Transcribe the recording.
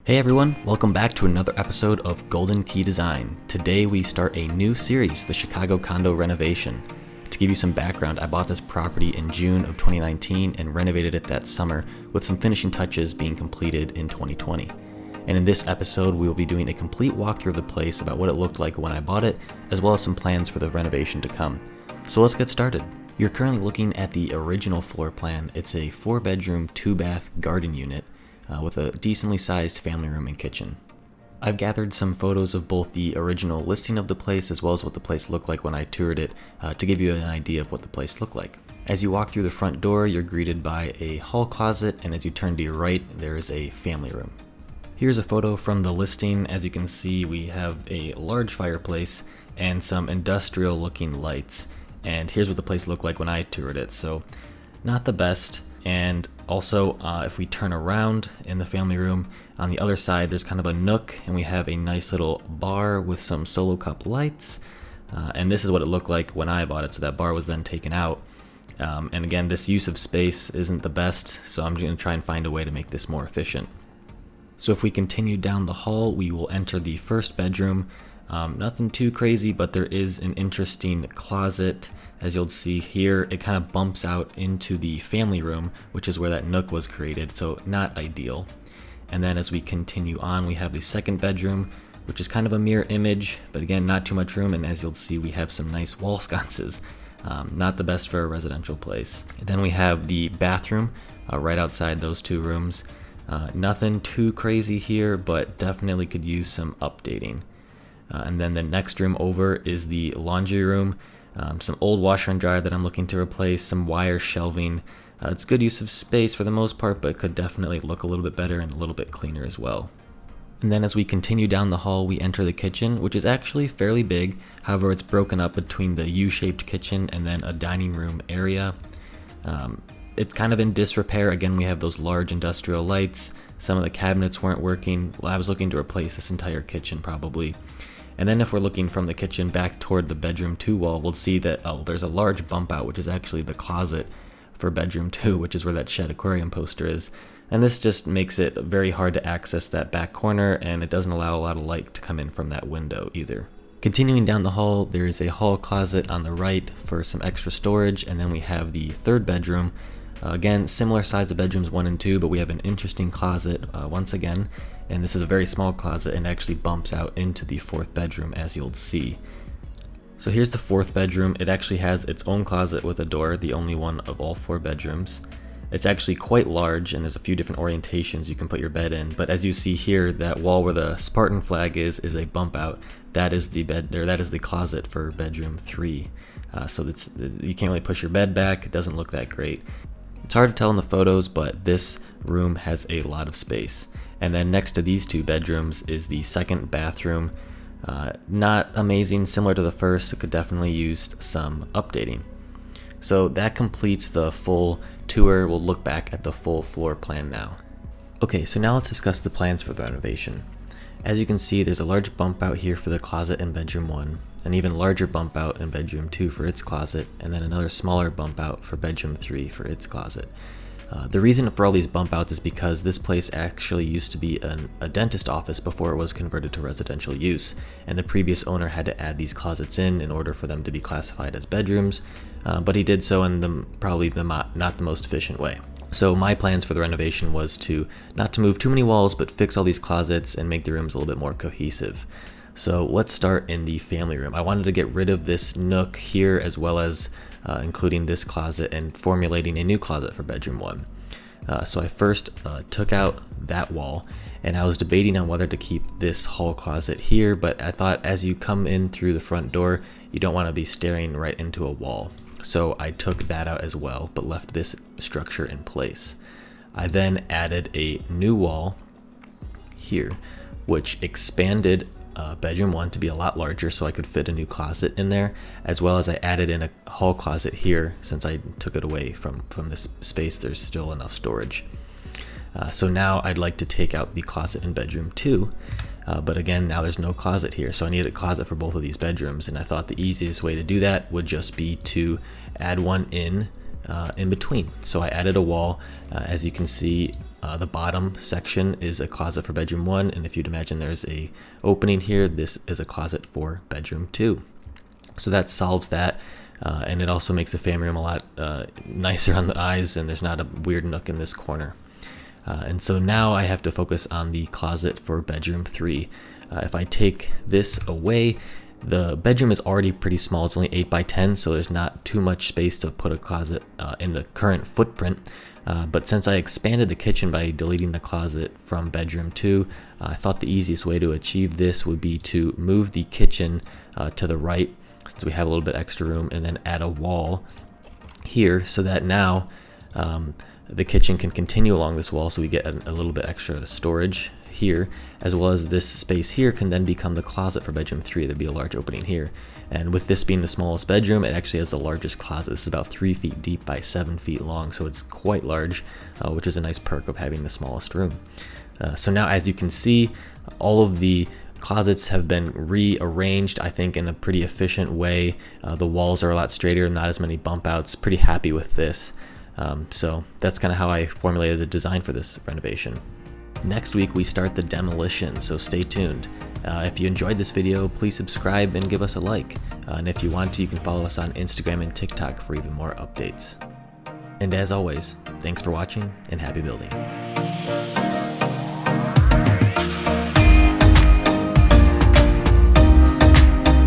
Hey everyone, welcome back to another episode of Golden Key Design. Today we start a new series, the Chicago Condo Renovation. To give you some background, I bought this property in June of 2019 and renovated it that summer, with some finishing touches being completed in 2020. And in this episode, we will be doing a complete walkthrough of the place about what it looked like when I bought it, as well as some plans for the renovation to come. So let's get started. You're currently looking at the original floor plan. It's a 4-bedroom, 2-bath garden unit with a decently sized family room and kitchen. I've gathered some photos of both the original listing of the place as well as what the place looked like when I toured it to give you an idea of what the place looked like. As you walk through the front door, you're greeted by a hall closet, and as you turn to your right, there is a family room. Here's a photo from the listing. As you can see, we have a large fireplace and some industrial looking lights. And here's what the place looked like when I toured it. So not the best. And also, if we turn around in the family room, on the other side, there's kind of a nook, and we have a nice little bar with some solo cup lights. And this is what it looked like when I bought it. So that bar was then taken out. And again, this use of space isn't the best, so I'm going to try and find a way to make this more efficient. So if we continue down the hall, we will enter the first bedroom. Nothing too crazy, but there is an interesting closet. As you'll see here, it kind of bumps out into the family room, which is where that nook was created, so not ideal. And then as we continue on, we have the second bedroom, which is kind of a mirror image, but again, not too much room. And as you'll see, we have some nice wall sconces. Not the best for a residential place. And then we have the bathroom right outside those two rooms. Nothing too crazy here, but definitely could use some updating. And then the next room over is the laundry room. Some old washer and dryer that I'm looking to replace, some wire shelving. It's good use of space for the most part, but could definitely look a little bit better and a little bit cleaner as well. And then as we continue down the hall, we enter the kitchen, which is actually fairly big. However, it's broken up between the U-shaped kitchen and then a dining room area. It's kind of in disrepair. Again, we have those large industrial lights. Some of the cabinets weren't working. I was looking to replace this entire kitchen probably. And then if we're looking from the kitchen back toward the bedroom 2 wall, we'll see that there's a large bump out, which is actually the closet for bedroom 2, which is where that shed aquarium poster is. And this just makes it very hard to access that back corner, and it doesn't allow a lot of light to come in from that window either. Continuing down the hall, there is a hall closet on the right for some extra storage, and then we have the third bedroom. Again, similar size of bedrooms 1 and 2, but we have an interesting closet once again. And this is a very small closet and actually bumps out into the 4th bedroom, as you'll see. So here's the 4th bedroom. It actually has its own closet with a door, the only one of all 4 bedrooms. It's actually quite large, and there's a few different orientations you can put your bed in. But as you see here, that wall where the Spartan flag is a bump out. That is the bed, or that is the closet for bedroom 3. So you can't really push your bed back. It doesn't look that great. It's hard to tell in the photos, but this room has a lot of space. And then next to these 2 bedrooms is the second bathroom. Not amazing, similar to the first. It could definitely use some updating. So that completes the full tour. We'll look back at the full floor plan now. Okay, so now let's discuss the plans for the renovation. As you can see, there's a large bump out here for the closet in bedroom 1, an even larger bump out in bedroom 2 for its closet, and then another smaller bump out for bedroom 3 for its closet. The reason for all these bump outs is because this place actually used to be a dentist office before it was converted to residential use, and the previous owner had to add these closets in order for them to be classified as bedrooms, but he did so in probably not the most efficient way. So my plans for the renovation was not to move too many walls, but fix all these closets and make the rooms a little bit more cohesive. So let's start in the family room. I wanted to get rid of this nook here, as well as including this closet and formulating a new closet for bedroom 1. So I first took out that wall, and I was debating on whether to keep this hall closet here, but I thought as you come in through the front door, you don't want to be staring right into a wall. So I took that out as well, but left this structure in place. I then added a new wall here, which expanded bedroom 1 to be a lot larger so I could fit a new closet in there, as well as I added in a hall closet here. Since I took it away from this space, there's still enough storage. So now I'd like to take out the closet in bedroom 2, but again, now there's no closet here, so I need a closet for both of these bedrooms, and I thought the easiest way to do that would just be to add one in between. So I added a wall. As you can see, The bottom section is a closet for bedroom 1, and if you'd imagine there's a opening here, this is a closet for bedroom 2. So that solves that, and it also makes the family room a lot nicer on the eyes, and there's not a weird nook in this corner. And so now I have to focus on the closet for bedroom 3. If I take this away, the bedroom is already pretty small. It's only 8 by 10, so there's not too much space to put a closet in the current footprint. But since I expanded the kitchen by deleting the closet from bedroom 2, I thought the easiest way to achieve this would be to move the kitchen to the right, since we have a little bit extra room, and then add a wall here so that now the kitchen can continue along this wall, so we get a little bit extra storage here, as well as this space here can then become the closet for bedroom 3. There'd be a large opening here, and with this being the smallest bedroom, it actually has the largest closet. This is about 3 feet deep by 7 feet long, so it's quite large, which is a nice perk of having the smallest room. So now, as you can see, all of the closets have been rearranged, I think, in a pretty efficient way. The walls are a lot straighter, not as many bump outs. Pretty happy with this. So that's kind of how I formulated the design for this renovation. Next week we start the demolition, so stay tuned. If you enjoyed this video, please subscribe and give us a like. And if you want to, you can follow us on Instagram and TikTok for even more updates. And as always, thanks for watching and happy building.